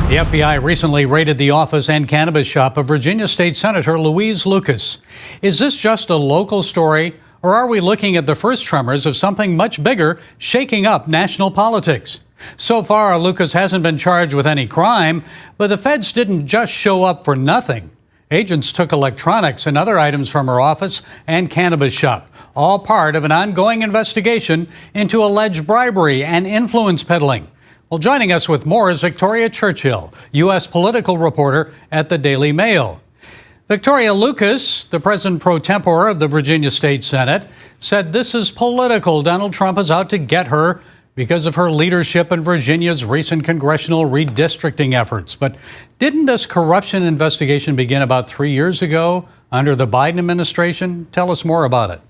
The FBI recently raided the office and cannabis shop of Virginia State Senator Louise Lucas. Is this just a local story, or are we looking at the first tremors of something much bigger shaking up national politics? So far, Lucas hasn't been charged with any crime, but the feds didn't just show up for nothing. Agents took electronics and other items from her office and cannabis shop, all part of an ongoing investigation into alleged bribery and influence peddling. Well, joining us with more is Victoria Churchill, U.S. political reporter at the Daily Mail. Victoria, Lucas, the president pro tempore of the Virginia State Senate, said this is political. Donald Trump is out to get her because of her leadership in Virginia's recent congressional redistricting efforts. But didn't this corruption investigation begin about 3 years ago under the Biden administration? Tell us more about it.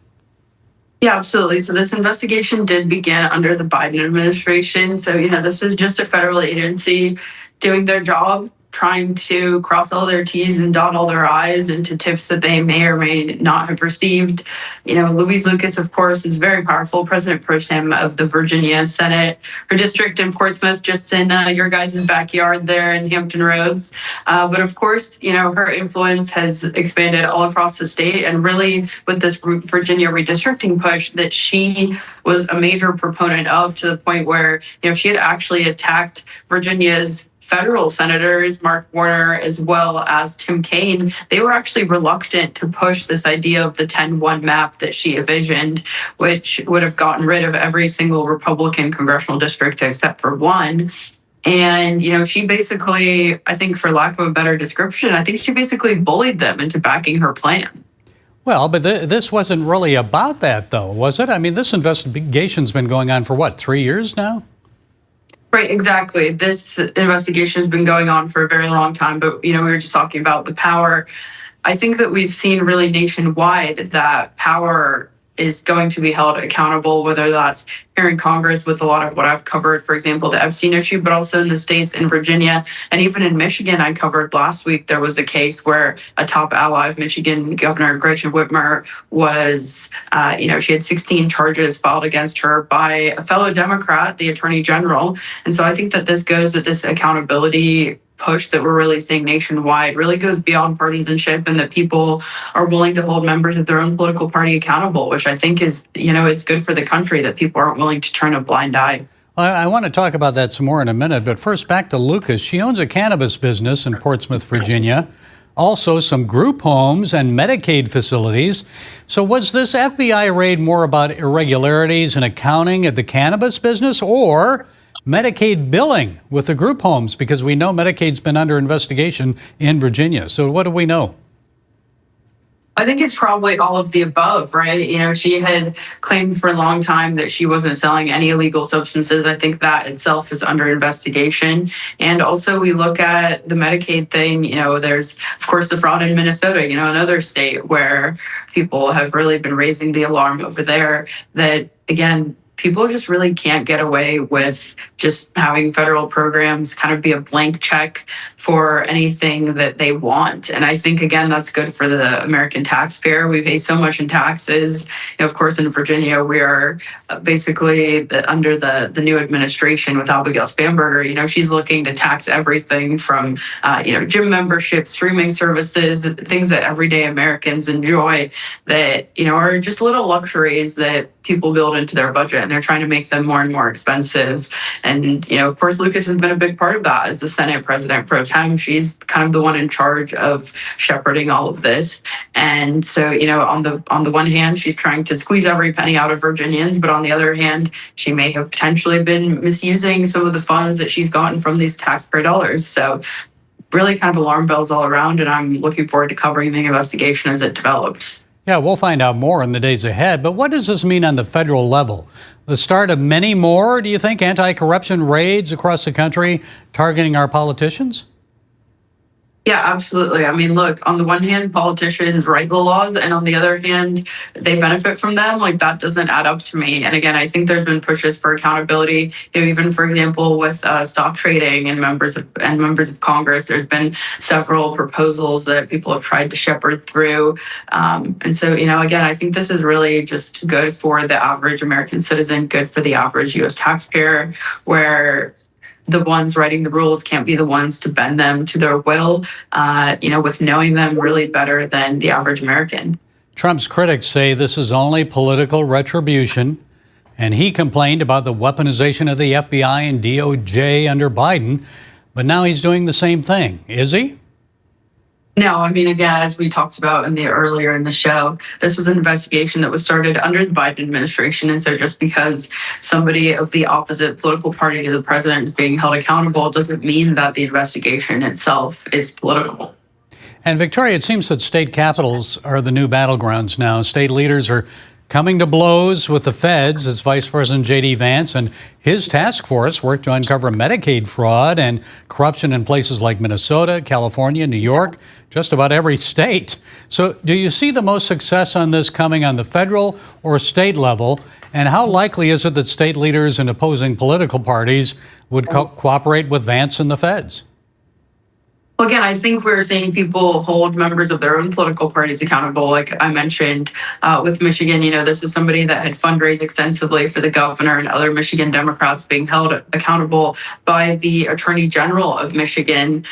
Yeah, absolutely. So this investigation did begin under the Biden administration. So, this is just a federal agency doing their job, trying to cross all their T's and dot all their I's into tips that they may or may not have received. Louise Lucas, of course, is very powerful, president pro tem of the Virginia Senate. Her district in Portsmouth, just in your guys' backyard there in Hampton Roads. But of course, her influence has expanded all across the state, and really with this Virginia redistricting push that she was a major proponent of, to the point where, she had actually attacked Virginia's federal senators, Mark Warner, as well as Tim Kaine. They were actually reluctant to push this idea of the 10-1 map that she envisioned, which would have gotten rid of every single Republican congressional district except for one. And, she basically, I think for lack of a better description, I think she basically bullied them into backing her plan. Well, but this wasn't really about that, though, was it? I mean, this investigation's been going on for, 3 years now? Right, exactly. This investigation has been going on for a very long time, but, we were just talking about the power. I think that we've seen really nationwide that power is going to be held accountable, whether that's here in Congress with a lot of what I've covered, for example, the Epstein issue, but also in the states, in Virginia, and even in Michigan. I covered last week, there was a case where a top ally of Michigan, Governor Gretchen Whitmer, was, she had 16 charges filed against her by a fellow Democrat, the Attorney General. And so I think that this goes at this accountability push that we're really seeing nationwide really goes beyond partisanship, and that people are willing to hold members of their own political party accountable, which I think is, it's good for the country that people aren't willing to turn a blind eye. Well, I want to talk about that some more in a minute, but first back to Lucas. She owns a cannabis business in Portsmouth, Virginia, also some group homes and Medicaid facilities. So was this FBI raid more about irregularities in accounting at the cannabis business, or Medicaid billing with the group homes? Because we know Medicaid's been under investigation in Virginia. So what do we know? I think it's probably all of the above, right? She had claimed for a long time that she wasn't selling any illegal substances. I think that itself is under investigation. And also we look at the Medicaid thing, there's, of course, the fraud in Minnesota, another state where people have really been raising the alarm over there that, again, people just really can't get away with just having federal programs kind of be a blank check for anything that they want. And I think, again, that's good for the American taxpayer. We pay so much in taxes. Of course, in Virginia, we are basically under the new administration with Abigail Spanberger. She's looking to tax everything from, gym memberships, streaming services, things that everyday Americans enjoy that, are just little luxuries that people build into their budget, and they're trying to make them more and more expensive. And, of course, Lucas has been a big part of that as the Senate president pro tem. She's kind of the one in charge of shepherding all of this. And so, on the one hand, she's trying to squeeze every penny out of Virginians, but on the other hand, she may have potentially been misusing some of the funds that she's gotten from these taxpayer dollars. So really kind of alarm bells all around, and I'm looking forward to covering the investigation as it develops. Yeah, we'll find out more in the days ahead. But what does this mean on the federal level? The start of many more, do you think, anti-corruption raids across the country targeting our politicians? Yeah, absolutely. I mean, look, on the one hand, politicians write the laws, and on the other hand, they benefit from them. Like, that doesn't add up to me. And again, I think there's been pushes for accountability. Even for example, with stock trading and members of Congress, there's been several proposals that people have tried to shepherd through. And so, again, I think this is really just good for the average American citizen, good for the average U.S. taxpayer, where the ones writing the rules can't be the ones to bend them to their will, with knowing them really better than the average American. Trump's critics say this is only political retribution, and he complained about the weaponization of the FBI and DOJ under Biden, but now he's doing the same thing. Is he? No, I mean, again, as we talked about earlier in the show, this was an investigation that was started under the Biden administration. And so just because somebody of the opposite political party to the president is being held accountable doesn't mean that the investigation itself is political. And Victoria, it seems that state capitals are the new battlegrounds now. State leaders are coming to blows with the feds as Vice President J.D. Vance and his task force work to uncover Medicaid fraud and corruption in places like Minnesota, California, New York, just about every state. So do you see the most success on this coming on the federal or state level? And how likely is it that state leaders and opposing political parties would cooperate with Vance and the feds? Well, again, I think we're seeing people hold members of their own political parties accountable. Like I mentioned with Michigan, this is somebody that had fundraised extensively for the governor and other Michigan Democrats being held accountable by the Attorney General of Michigan,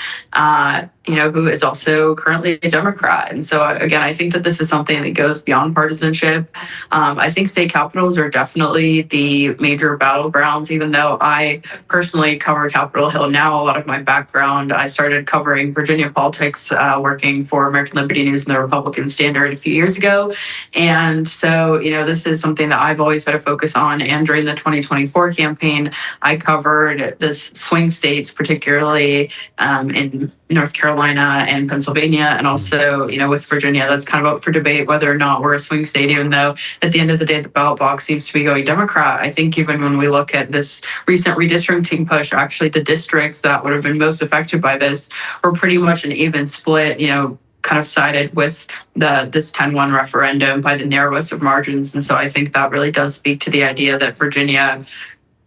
who is also currently a Democrat. And so, again, I think that this is something that goes beyond partisanship. I think state capitals are definitely the major battlegrounds, even though I personally cover Capitol Hill now. A lot of my background, I started covering Virginia politics, working for American Liberty News and the Republican Standard a few years ago. And so, this is something that I've always had a focus on. And during the 2024 campaign, I covered the swing states, particularly in North Carolina and Pennsylvania, and also, with Virginia. That's kind of up for debate whether or not we're a swing state, even though at the end of the day, the ballot box seems to be going Democrat. I think even when we look at this recent redistricting push, actually the districts that would have been most affected by this were pretty much an even split, kind of sided with this 10-1 referendum by the narrowest of margins. And so I think that really does speak to the idea that Virginia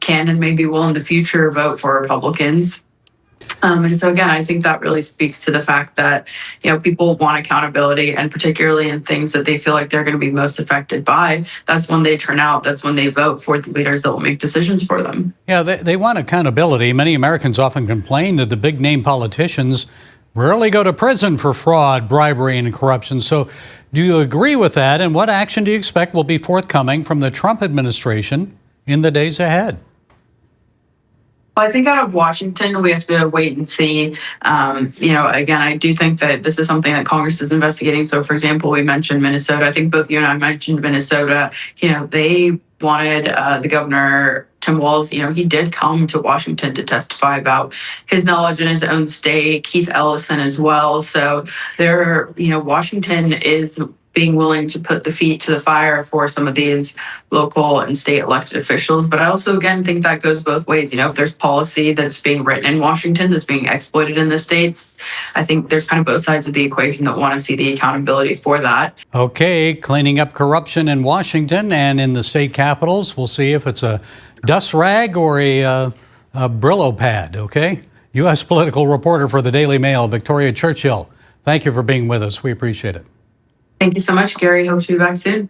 can and maybe will in the future vote for Republicans. And so, again, I think that really speaks to the fact that, people want accountability, and particularly in things that they feel like they're going to be most affected by. That's when they turn out. That's when they vote for the leaders that will make decisions for them. Yeah, they want accountability. Many Americans often complain that the big name politicians rarely go to prison for fraud, bribery, and corruption. So do you agree with that? And what action do you expect will be forthcoming from the Trump administration in the days ahead? I think out of Washington, we have to wait and see. Again, I do think that this is something that Congress is investigating. So, for example, we mentioned Minnesota. I think both you and I mentioned Minnesota. They wanted the governor, Tim Walz, he did come to Washington to testify about his knowledge in his own state, Keith Ellison as well. So Washington is being willing to put the feet to the fire for some of these local and state elected officials. But I also, again, think that goes both ways. If there's policy that's being written in Washington that's being exploited in the states, I think there's kind of both sides of the equation that want to see the accountability for that. Okay, cleaning up corruption in Washington and in the state capitals. We'll see if it's a dust rag or a Brillo pad, okay? U.S. political reporter for the Daily Mail, Victoria Churchill. Thank you for being with us. We appreciate it. Thank you so much, Gary. Hope to be back soon.